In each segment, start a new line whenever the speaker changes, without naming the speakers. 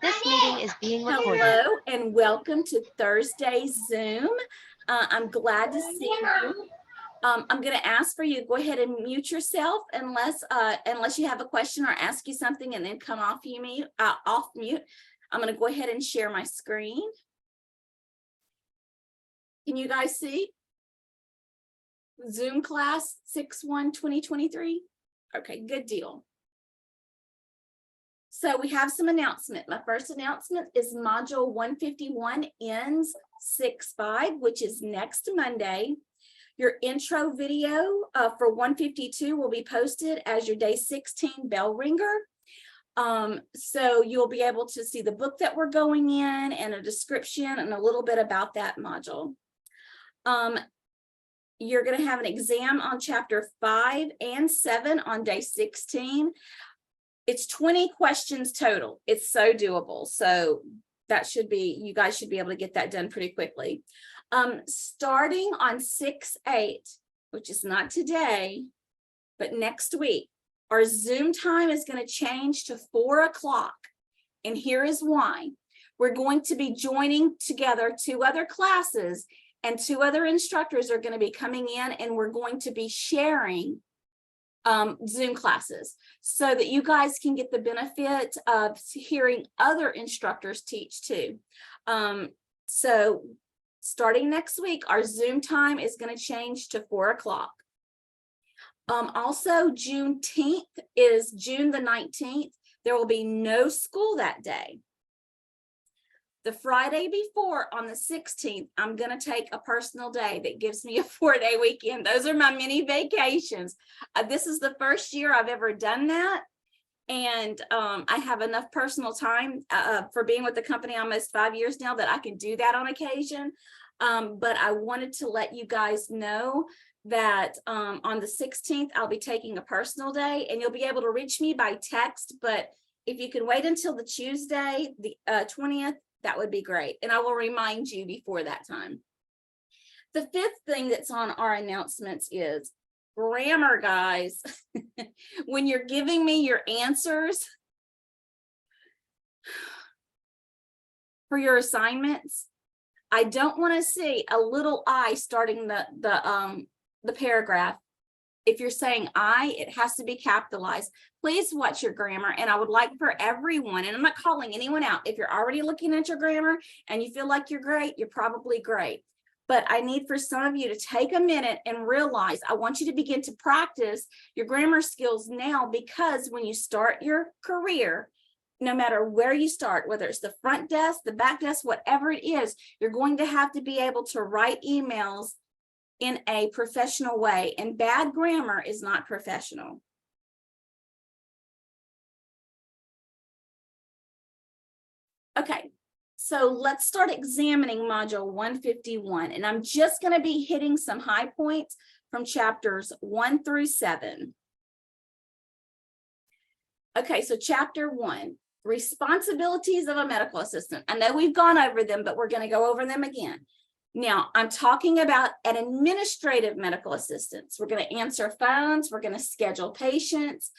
This meeting is being recorded.
Hello and welcome to Thursday's Zoom. I'm glad to see you. I'm going to ask for you to go ahead and mute yourself unless you have a question or ask you something, and then come off mute. I'm going to go ahead and share my screen. Can you guys see? Zoom class 6/1/2023. Okay, good deal. So we have some announcement. My first announcement is module 151 ends 6/5, which is next Monday. Your intro video for 152 will be posted as your day 16 bell ringer. So you'll be able to see the book that we're going in and a description and a little bit about that module. You're going to have an exam on chapter 5 and 7 on day 16. It's 20 questions total. It's so doable. So that should be, you guys should be able to get that done pretty quickly. Starting on 6/8, which is not today, but next week, our Zoom time is going to change to 4 o'clock. And here is why. We're going to be joining together 2 other classes, and 2 other instructors are going to be coming in, and we're going to be sharing Zoom classes so that you guys can get the benefit of hearing other instructors teach too. So starting next week, our Zoom time is going to change to 4 o'clock. Also, Juneteenth is June the 19th. There will be no school that day. The Friday before, on the 16th, I'm going to take a personal day that gives me a 4-day weekend. Those are my mini vacations. This is the first year I've ever done that. And I have enough personal time for being with the company almost 5 years now that I can do that on occasion. But I wanted to let you guys know that on the 16th, I'll be taking a personal day, and you'll be able to reach me by text. But if you can wait until the Tuesday, the 20th, that would be great. And I will remind you before that time. The 5th thing that's on our announcements is grammar, guys. When you're giving me your answers for your assignments, I don't want to see a little I starting the paragraph. If you're saying I, it has to be capitalized. Please watch your grammar. And I would like for everyone, and I'm not calling anyone out, if you're already looking at your grammar and you feel like you're great, you're probably great. But I need for some of you to take a minute and realize, I want you to begin to practice your grammar skills now, because when you start your career, no matter where you start, whether it's the front desk, the back desk, whatever it is, you're going to have to be able to write emails in a professional way, and bad grammar is not professional. Okay, so let's start examining module 151, and I'm just going to be hitting some high points from chapters 1 through 7. Okay, so chapter 1, responsibilities of a medical assistant. I know we've gone over them, but we're going to go over them again. Now, I'm talking about an administrative medical assistant. We're going to answer phones. We're going to schedule patients.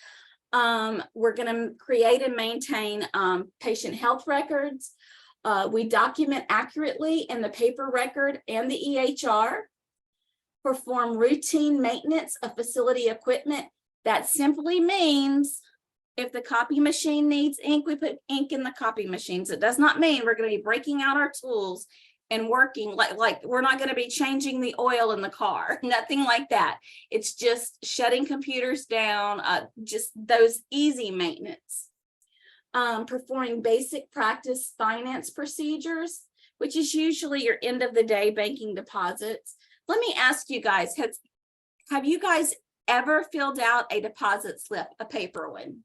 We're going to create and maintain patient health records. We document accurately in the paper record and the EHR. Perform routine maintenance of facility equipment. That simply means if the copy machine needs ink, we put ink in the copy machines. It does not mean we're going to be breaking out our tools and working like we're not going to be changing the oil in the car, nothing like that. It's just shutting computers down, just those easy maintenance. Performing basic practice finance procedures, which is usually your end of the day banking deposits. Let me ask you guys, have you guys ever filled out a deposit slip, a paper one?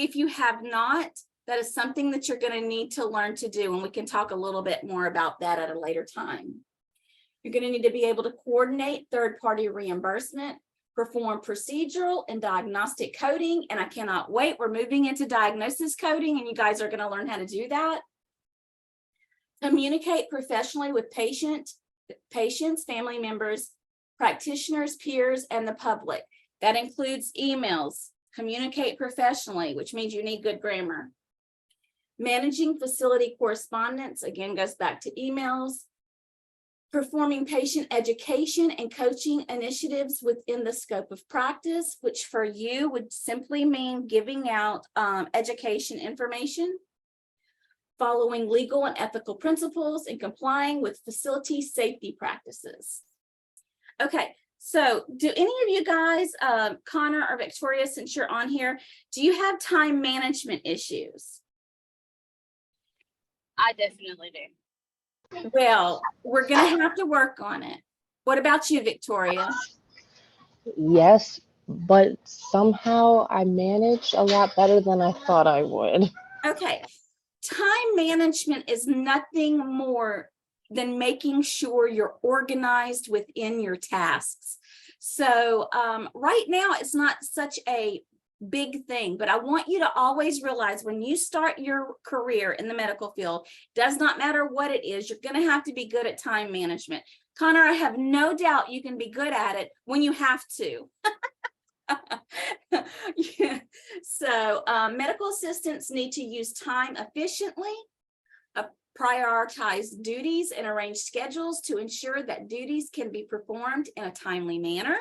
If you have not, that is something that you're going to need to learn to do, and we can talk a little bit more about that at a later time. You're going to need to be able to coordinate third-party reimbursement, perform procedural and diagnostic coding, and I cannot wait. We're moving into diagnosis coding, and you guys are going to learn how to do that. Communicate professionally with patients, family members, practitioners, peers, and the public. That includes emails, communicate professionally, which means you need good grammar. Managing facility correspondence, again, goes back to emails. Performing patient education and coaching initiatives within the scope of practice, which for you would simply mean giving out education information. Following legal and ethical principles and complying with facility safety practices. Okay, so do any of you guys, Connor or Victoria, since you're on here, do you have time management issues?
I definitely do.
Well, we're going to have to work on it. What about you, Victoria?
Yes, but somehow I managed a lot better than I thought I would.
Okay, time management is nothing more than making sure you're organized within your tasks. So right now, it's not such a big thing, but I want you to always realize when you start your career in the medical field, does not matter what it is, you're going to have to be good at time management. Connor, I have no doubt you can be good at it when you have to. Yeah. So medical assistants need to use time efficiently, prioritize duties, and arrange schedules to ensure that duties can be performed in a timely manner.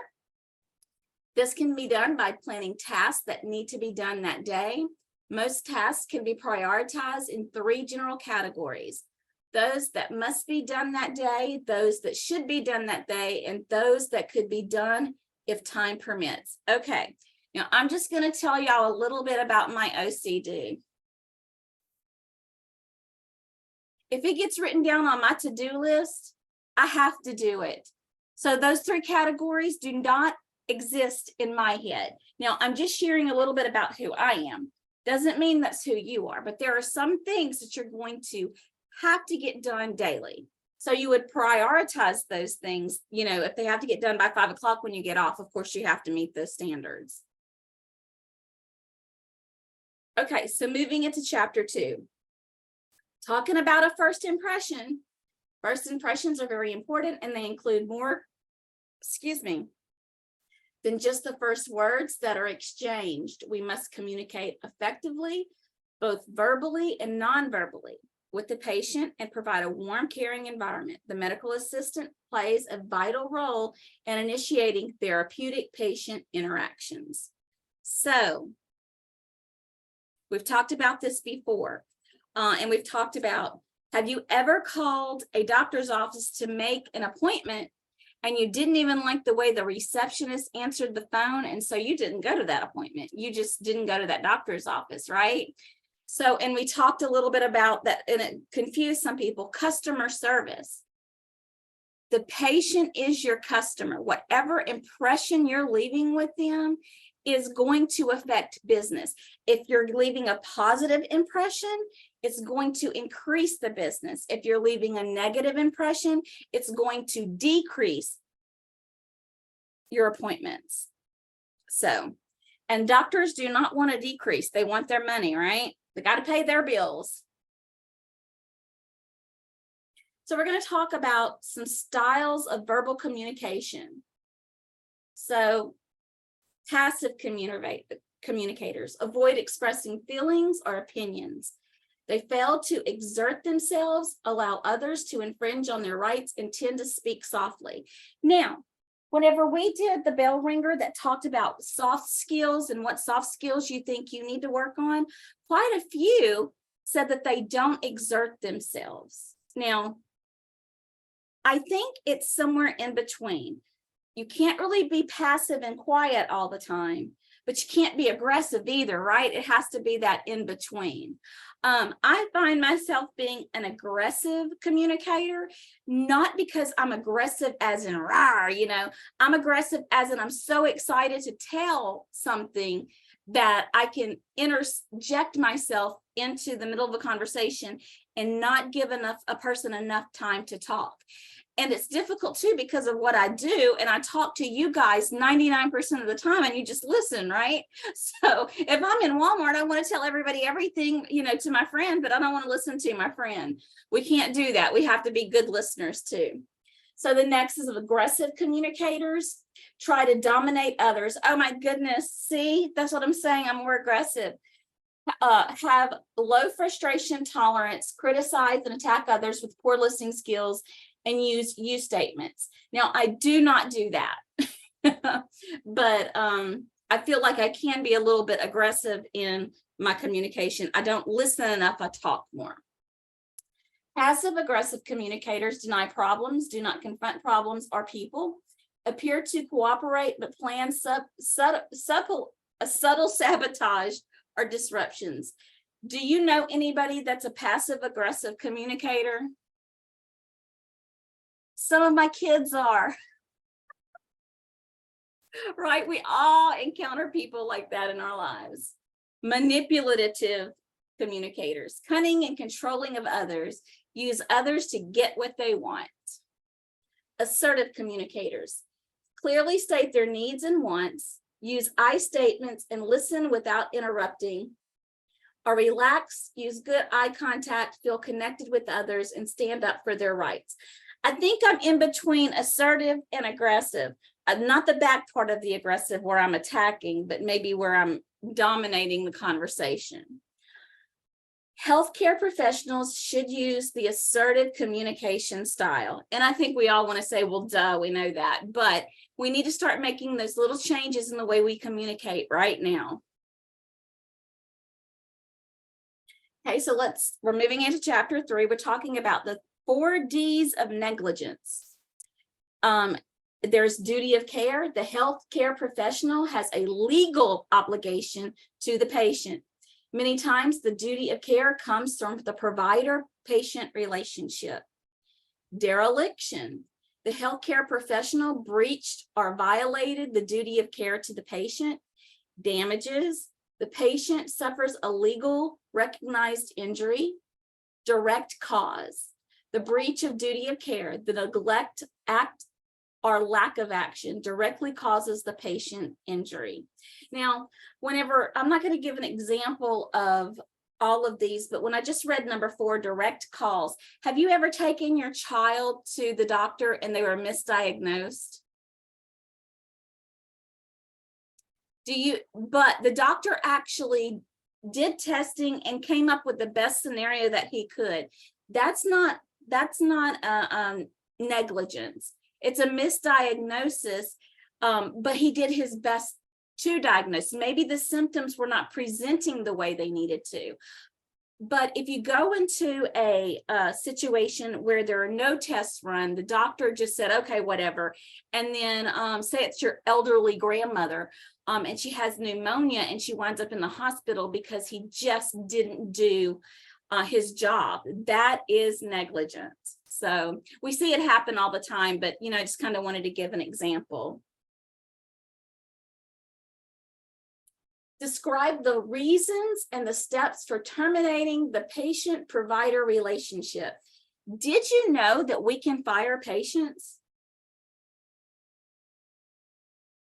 This can be done by planning tasks that need to be done that day. Most tasks can be prioritized in 3 general categories: those that must be done that day, those that should be done that day, and those that could be done if time permits. Okay, now I'm just going to tell y'all a little bit about my OCD. If it gets written down on my to-do list, I have to do it. So those 3 categories do not exist in my head. Now, I'm just sharing a little bit about who I am. Doesn't mean that's who you are, but there are some things that you're going to have to get done daily. So you would prioritize those things. You know, if they have to get done by 5 o'clock when you get off, of course, you have to meet those standards. Okay, so moving into chapter 2. Talking about a first impression. First impressions are very important, and they include more, than just the first words that are exchanged. We must communicate effectively, both verbally and non-verbally, with the patient and provide a warm, caring environment. The medical assistant plays a vital role in initiating therapeutic patient interactions. So, we've talked about this before, and we've talked about, have you ever called a doctor's office to make an appointment and you didn't even like the way the receptionist answered the phone, and so you didn't go to that appointment? You just didn't go to that doctor's office, right? So, and we talked a little bit about that, and it confused some people. Customer service. The patient is your customer. Whatever impression you're leaving with them is going to affect business. If you're leaving a positive impression, it's going to increase the business. If you're leaving a negative impression, it's going to decrease your appointments. So, and doctors do not want to decrease. They want their money, right? They got to pay their bills. So we're going to talk about some styles of verbal communication. So passive communicators avoid expressing feelings or opinions. They fail to exert themselves, allow others to infringe on their rights, and tend to speak softly. Now, whenever we did the bell ringer that talked about soft skills and what soft skills you think you need to work on, quite a few said that they don't exert themselves. Now, I think it's somewhere in between. You can't really be passive and quiet all the time, but you can't be aggressive either, right? It has to be that in between. I find myself being an aggressive communicator, not because I'm aggressive as in rawr, you know, I'm aggressive as in I'm so excited to tell something that I can interject myself into the middle of a conversation and not give a person enough time to talk. And it's difficult too because of what I do. And I talk to you guys 99% of the time and you just listen, right? So if I'm in Walmart, I want to tell everybody everything, you know, to my friend, but I don't want to listen to my friend. We can't do that. We have to be good listeners too. So the next is of aggressive communicators. Try to dominate others. Oh my goodness. See, that's what I'm saying. I'm more aggressive. Have low frustration tolerance, criticize and attack others with poor listening skills, and use you statements. Now, I do not do that, but I feel like I can be a little bit aggressive in my communication. I don't listen enough, I talk more. Passive aggressive communicators deny problems, do not confront problems or people, appear to cooperate, but plan subtle sabotage or disruptions. Do you know anybody that's a passive aggressive communicator? Some of my kids are. Right? We all encounter people like that in our lives. Manipulative communicators, cunning and controlling of others, use others to get what they want. Assertive communicators, clearly state their needs and wants, use I statements and listen without interrupting, are relaxed, use good eye contact, feel connected with others, and stand up for their rights. I think I'm in between assertive and aggressive. Not the back part of the aggressive where I'm attacking, but maybe where I'm dominating the conversation. Healthcare professionals should use the assertive communication style. And I think we all want to say, well, duh, we know that, but we need to start making those little changes in the way we communicate right now. Okay, so we're moving into chapter 3. We're talking about the 4 Ds of negligence. There's duty of care. The healthcare professional has a legal obligation to the patient. Many times the duty of care comes from the provider-patient relationship. Dereliction. The healthcare professional breached or violated the duty of care to the patient. Damages. The patient suffers a legal recognized injury. Direct cause. The breach of duty of care, the neglect, act, or lack of action directly causes the patient injury. Now, whenever, I'm not going to give an example of all of these, but when I just read number 4, direct calls, have you ever taken your child to the doctor and they were misdiagnosed? But the doctor actually did testing and came up with the best scenario that he could. That's not negligence. It's a misdiagnosis, but he did his best to diagnose. Maybe the symptoms were not presenting the way they needed to. But if you go into a situation where there are no tests run, the doctor just said, okay, whatever. And then say it's your elderly grandmother and she has pneumonia and she winds up in the hospital because he just didn't do his job. That is negligence. So we see it happen all the time, but I just kind of wanted to give an example. Describe the reasons and the steps for terminating the patient-provider relationship. Did you know that we can fire patients?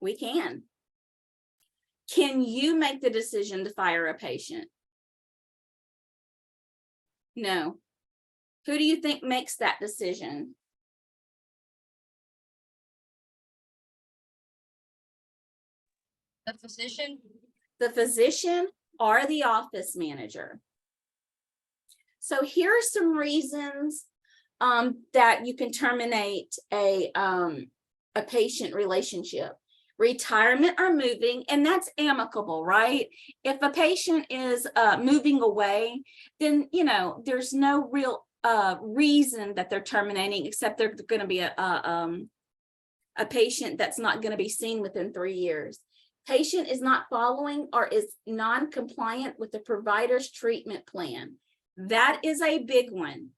We can. Can you make the decision to fire a patient? No. Who do you think makes that decision?
The physician?
The physician or the office manager. So here are some reasons that you can terminate a patient relationship. Retirement or moving, and that's amicable, right? If a patient is moving away, then there's no real reason that they're terminating, except they're going to be a patient that's not going to be seen within 3 years. Patient is not following or is non-compliant with the provider's treatment plan. That is a big one.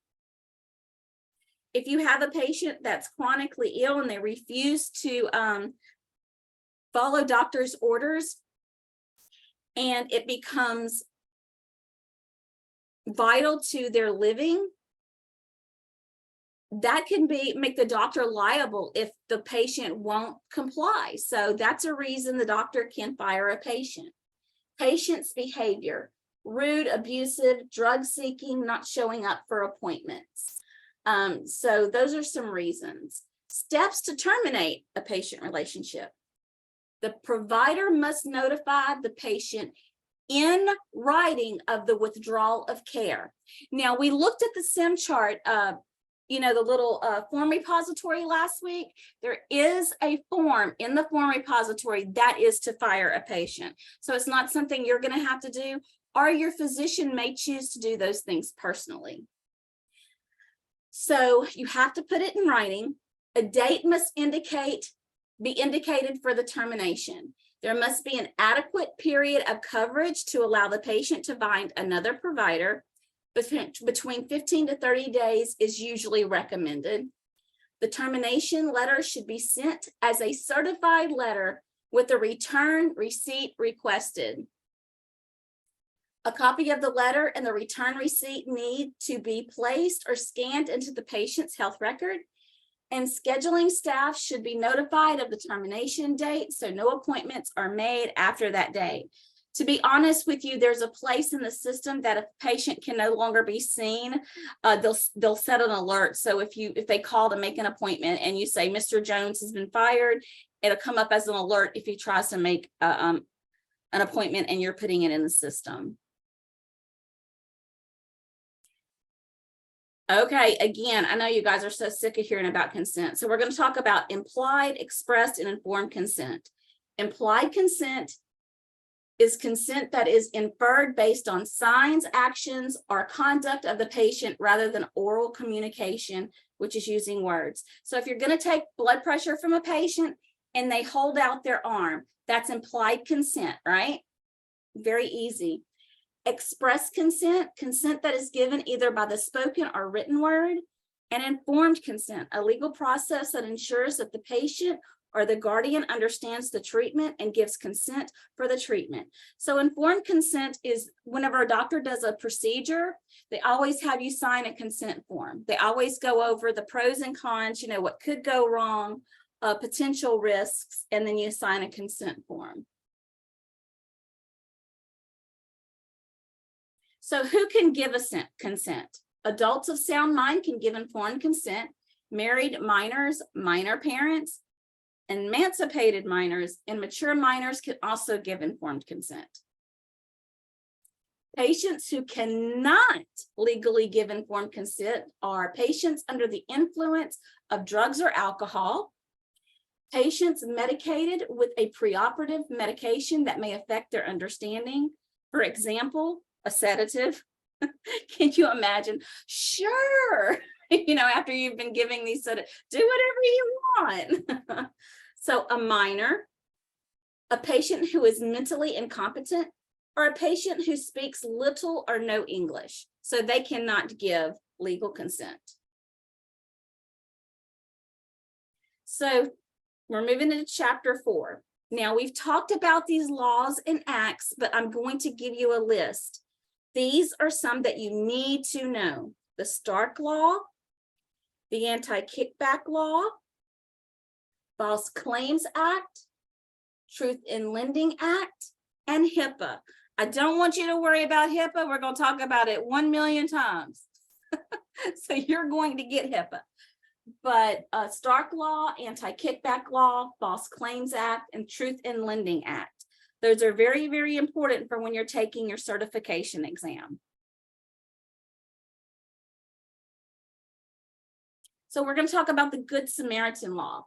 If you have a patient that's chronically ill and they refuse to follow doctor's orders and it becomes vital to their living, that can make the doctor liable if the patient won't comply. So that's a reason the doctor can fire a patient. Patient's behavior: rude, abusive, drug seeking, not showing up for appointments. So those are some reasons. Steps to terminate a patient relationship. The provider must notify the patient in writing of the withdrawal of care. Now, we looked at the SIM chart, the little form repository last week. There is a form in the form repository that is to fire a patient. So it's not something you're going to have to do, or your physician may choose to do those things personally. So you have to put it in writing. A date must be indicated for the termination. There must be an adequate period of coverage to allow the patient to find another provider. Between 15 to 30 days is usually recommended. The termination letter should be sent as a certified letter with a return receipt requested. A copy of the letter and the return receipt need to be placed or scanned into the patient's health record, and scheduling staff should be notified of the termination date, so no appointments are made after that date. To be honest with you, there's a place in the system that if a patient can no longer be seen, they'll set an alert. So if they call to make an appointment and you say Mr. Jones has been fired, it'll come up as an alert if he tries to make an appointment and you're putting it in the system. Okay, again, I know you guys are so sick of hearing about consent. So we're going to talk about implied, expressed, and informed consent. Implied consent is consent that is inferred based on signs, actions, or conduct of the patient rather than oral communication, which is using words. So if you're going to take blood pressure from a patient and they hold out their arm, that's implied consent, right? Very easy. Express consent, consent that is given either by the spoken or written word, and informed consent, a legal process that ensures that the patient or the guardian understands the treatment and gives consent for the treatment. So informed consent is whenever a doctor does a procedure, they always have you sign a consent form. They always go over the pros and cons, what could go wrong, potential risks, and then you sign a consent form. So who can give consent? Adults of sound mind can give informed consent. Married minors, minor parents, emancipated minors, and mature minors can also give informed consent. Patients who cannot legally give informed consent are patients under the influence of drugs or alcohol, patients medicated with a preoperative medication that may affect their understanding. For example, a sedative. Can you imagine? Sure. After you've been giving these sedatives, do whatever you want. So a minor, a patient who is mentally incompetent, or a patient who speaks little or no English. So they cannot give legal consent. So we're moving into chapter 4. Now we've talked about these laws and acts, but I'm going to give you a list. These are some that you need to know. The Stark Law, the Anti-Kickback Law, False Claims Act, Truth in Lending Act, and HIPAA. I don't want you to worry about HIPAA. We're going to talk about it 1 million times. So you're going to get HIPAA. But Stark Law, Anti-Kickback Law, False Claims Act, and Truth in Lending Act. Those are very, very important for when you're taking your certification exam. So we're going to talk about the Good Samaritan Law.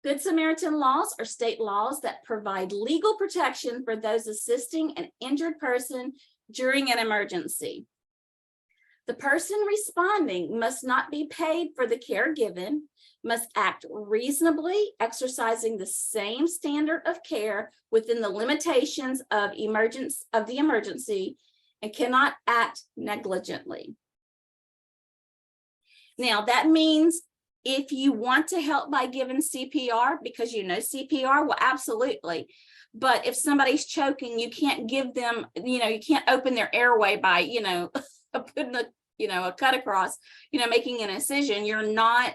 Good Samaritan laws are state laws that provide legal protection for those assisting an injured person during an emergency. The person responding must not be paid for the care given, must act reasonably, exercising the same standard of care within the limitations of the emergency, and cannot act negligently. Now, that means if you want to help by giving CPR, because you know CPR, well, absolutely. But if somebody's choking, you can't give them, you can't open their airway by, putting a cut across, making an incision. You're not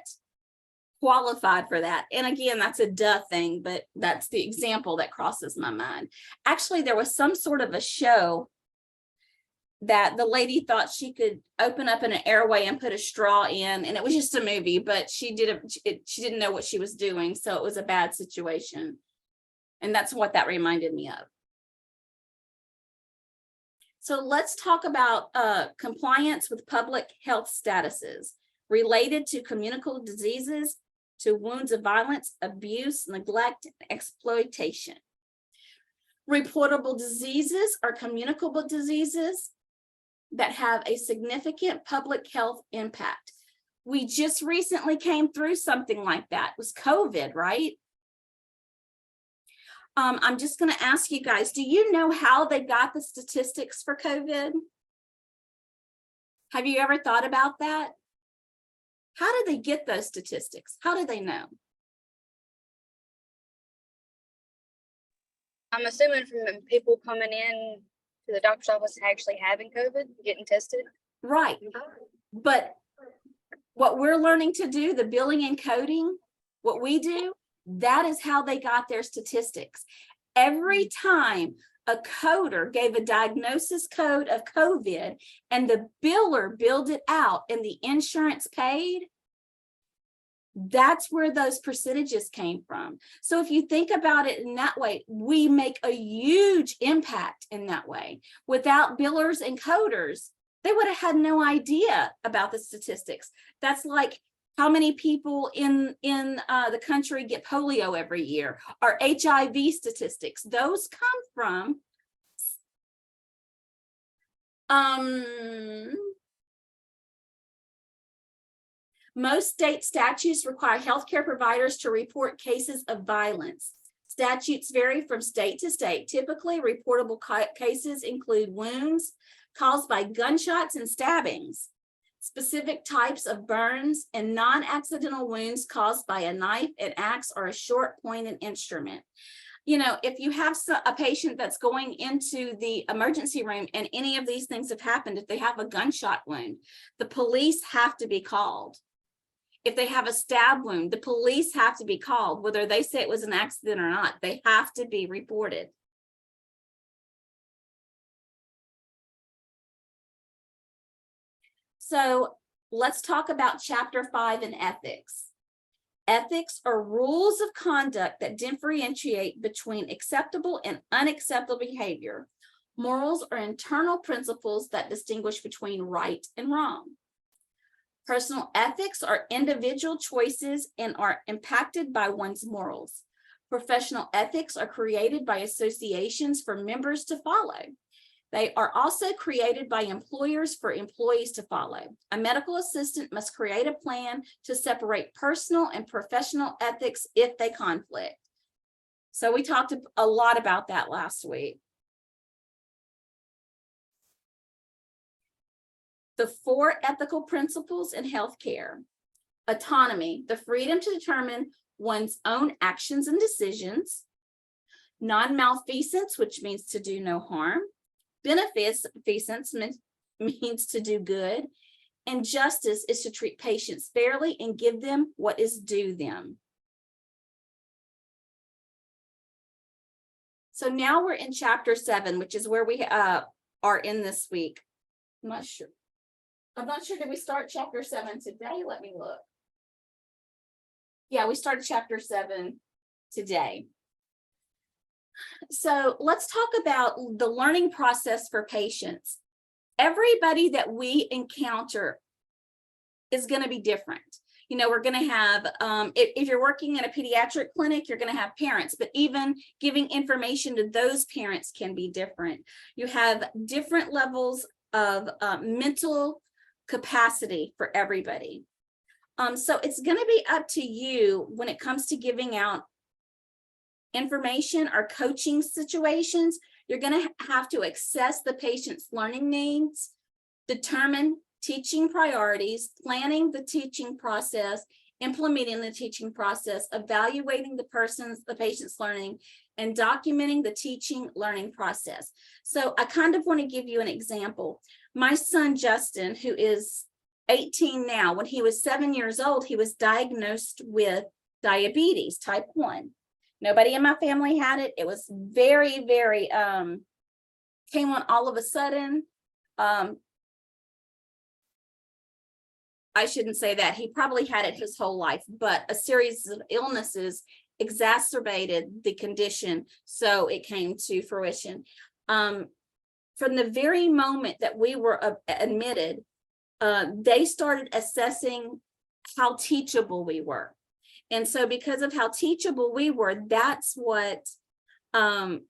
qualified for that. And again, that's a duh thing, but that's the example that crosses my mind. Actually, there was some sort of a show that the lady thought she could open up an airway and put a straw in, and it was just a movie, but she didn't know what she was doing, so it was a bad situation. And that's what that reminded me of. So let's talk about compliance with public health statuses related to communicable diseases, to wounds of violence, abuse, neglect, and exploitation. Reportable diseases are communicable diseases that have a significant public health impact. We just recently came through something like that. It was COVID, right? I'm just going to ask you guys, do you know how they got the statistics for COVID? Have you ever thought about that? How did they get those statistics? How did they know?
I'm assuming from people coming in to the doctor's office actually having COVID, getting tested.
Right. But what we're learning to do, the billing and coding, what we do, that is how they got their statistics. Every time a coder gave a diagnosis code of COVID and the biller billed it out and the insurance paid, that's where those percentages came from. So if you think about it in that way, we make a huge impact in that way. Without billers and coders, they would have had no idea about the statistics. That's like how many people in the country get polio every year, or HIV statistics. Those come from most state statutes require healthcare providers to report cases of violence. Statutes vary from state to state. Typically, reportable cases include wounds caused by gunshots and stabbings, specific types of burns, and non-accidental wounds caused by a knife, an axe, or a short-pointed instrument. You know, if you have a patient that's going into the emergency room and any of these things have happened, if they have a gunshot wound, the police have to be called. If they have a stab wound, the police have to be called, whether they say it was an accident or not. They have to be reported. So let's talk about Chapter 5 in ethics. Ethics are rules of conduct that differentiate between acceptable and unacceptable behavior. Morals are internal principles that distinguish between right and wrong. Personal ethics are individual choices and are impacted by one's morals. Professional ethics are created by associations for members to follow. They are also created by employers for employees to follow. A medical assistant must create a plan to separate personal and professional ethics if they conflict. So we talked a lot about that last week. The 4 ethical principles in healthcare: autonomy, the freedom to determine one's own actions and decisions; non-malfeasance, which means to do no harm; beneficence means to do good; and justice is to treat patients fairly and give them what is due them. So now we're in Chapter 7, which is where we are in this week. I'm not sure. Did we start Chapter 7 today? Let me look. Yeah, we started Chapter 7 today. So let's talk about the learning process for patients. Everybody that we encounter is going to be different. You know, we're going to have, if you're working in a pediatric clinic, you're going to have parents, but even giving information to those parents can be different. You have different levels of mental capacity for everybody. So it's going to be up to you when it comes to giving out information or coaching situations. You're going to have to assess the patient's learning needs, determine teaching priorities, planning the teaching process, implementing the teaching process, evaluating the patient's learning, and documenting the teaching learning process. So I kind of want to give you an example. My son, Justin, who is 18 now, when he was 7 years old, he was diagnosed with diabetes type 1. Nobody in my family had it. It was very, very, came on all of a sudden. I shouldn't say that. He probably had it his whole life, but a series of illnesses exacerbated the condition, so it came to fruition. From the very moment that we were admitted, they started assessing how teachable we were. And so because of how teachable we were, that's what the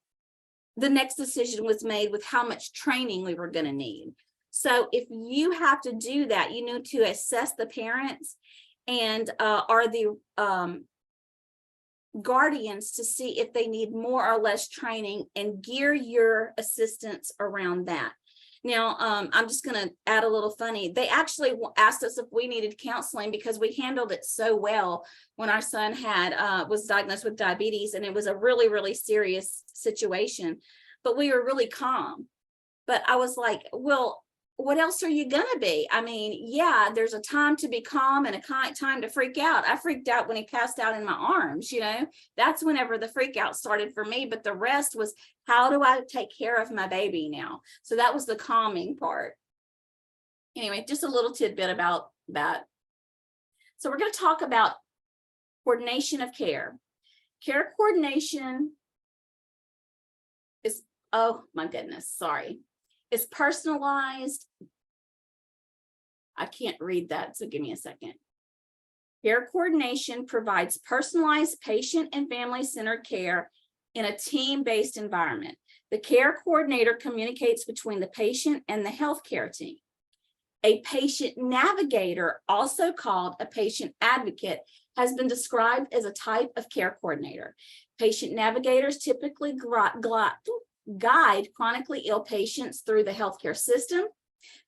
next decision was made with how much training we were going to need. So if you have to do that, you need to assess the parents and are the guardians to see if they need more or less training and gear your assistance around that. Now, I'm just going to add a little funny. They actually asked us if we needed counseling because we handled it so well when our son was diagnosed with diabetes, and it was a really, really serious situation, but we were really calm. But I was like, well, what else are you gonna be? I mean, yeah, there's a time to be calm and a time to freak out. I freaked out when he passed out in my arms, that's whenever the freak out started for me. But the rest was, how do I take care of my baby now? So that was the calming part. Anyway, just a little tidbit about that. So we're going to talk about coordination of care. Care coordination is, oh my goodness, sorry. It's personalized. I can't read that, so give me a second. Care coordination provides personalized patient and family-centered care in a team-based environment. The care coordinator communicates between the patient and the healthcare team. A patient navigator, also called a patient advocate, has been described as a type of care coordinator. Patient navigators typically guide chronically ill patients through the healthcare system.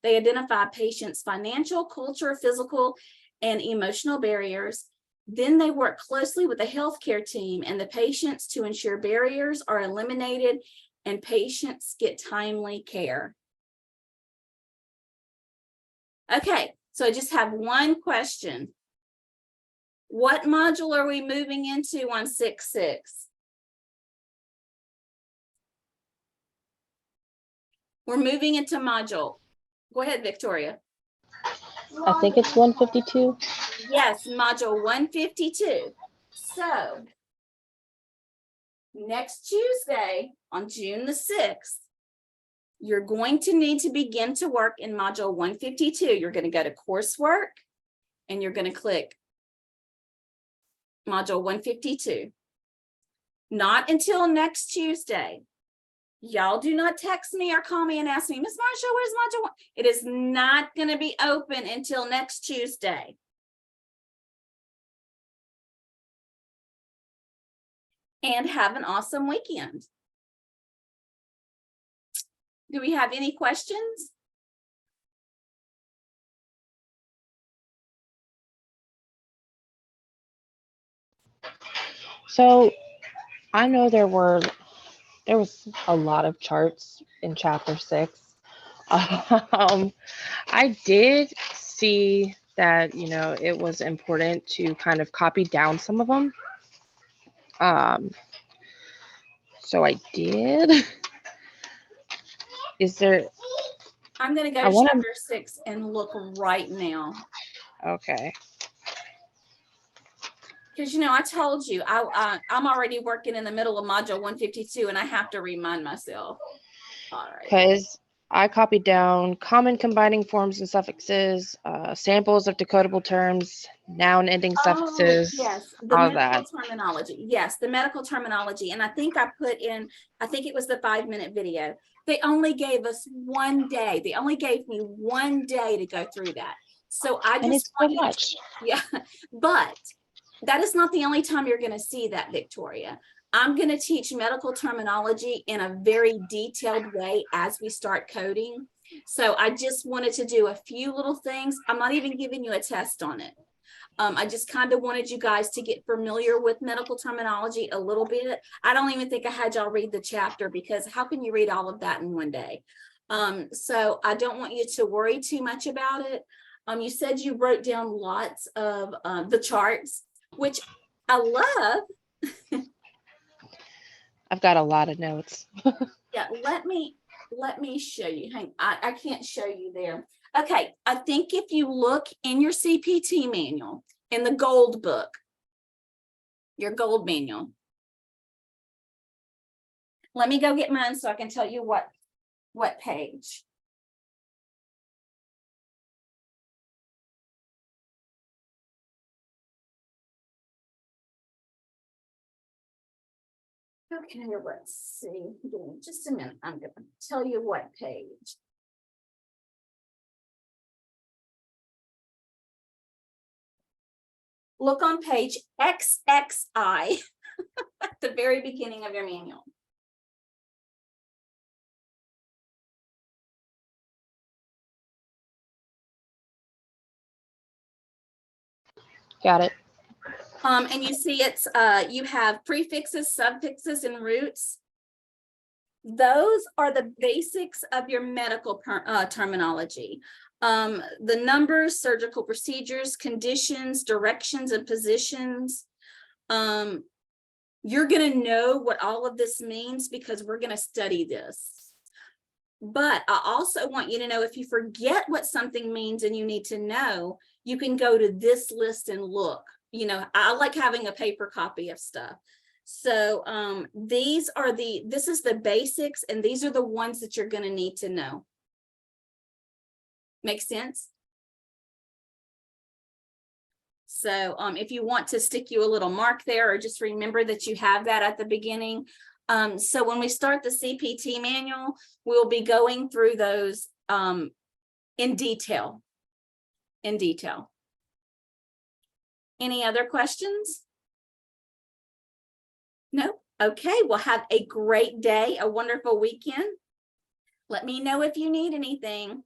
They identify patients' financial, cultural, physical, and emotional barriers. Then they work closely with the healthcare team and the patients to ensure barriers are eliminated and patients get timely care. Okay, so I just have one question. What module are we moving into on 6-6? We're moving into module. Go ahead, Victoria.
I think it's 152.
Yes, module 152. So next Tuesday on June the 6th, you're going to need to begin to work in module 152. You're going to go to coursework and you're going to click module 152. Not until next Tuesday. Y'all do not text me or call me and ask me, Ms. Marsha, where's module 1? It is not going to be open until next Tuesday. And have an awesome weekend. Do we have any questions?
So I know there was a lot of charts in chapter 6. I did see that, it was important to kind of copy down some of them. So I did. Is there?
I'm going to go to chapter 6 and look right now.
Okay.
Because, I told you, I'm already working in the middle of module 152 and I have to remind myself. All right.
Because I copied down common combining forms and suffixes, samples of decodable terms, noun ending suffixes,
yes, the
all
medical
that.
terminology. Yes, the medical terminology. And I think I put in, I think it was the 5-minute video. They only gave us one day. They only gave me one day to go through that. So I just,
and it's so much.
Yeah, but that is not the only time you're going to see that, Victoria. I'm going to teach medical terminology in a very detailed way as we start coding. So I just wanted to do a few little things. I'm not even giving you a test on it. I just kind of wanted you guys to get familiar with medical terminology a little bit. I don't even think I had y'all read the chapter because how can you read all of that in one day? So I don't want you to worry too much about it. You said you wrote down lots of the charts, which I love.
I've got a lot of notes.
Yeah, let me let me show you. I can't show you there. Okay, I think if you look in your CPT manual, in the gold book, your gold manual. Let me go get mine so I can tell you what page. Okay, let's see. Give me just a minute. I'm going to tell you what page. Look on page XXI at the very beginning of your manual.
Got it.
And you see it's you have prefixes, suffixes, and roots. Those are the basics of your medical terminology. The numbers, surgical procedures, conditions, directions, and positions. You're going to know what all of this means because we're going to study this. But I also want you to know if you forget what something means and you need to know, you can go to this list and look. You know, I like having a paper copy of stuff. So this is the basics, and these are the ones that you're going to need to know. Make sense? So if you want to stick you a little mark there, or just remember that you have that at the beginning. So when we start the CPT manual, we'll be going through those in detail. Any other questions? No? Okay, well, have a great day, a wonderful weekend. Let me know if you need anything.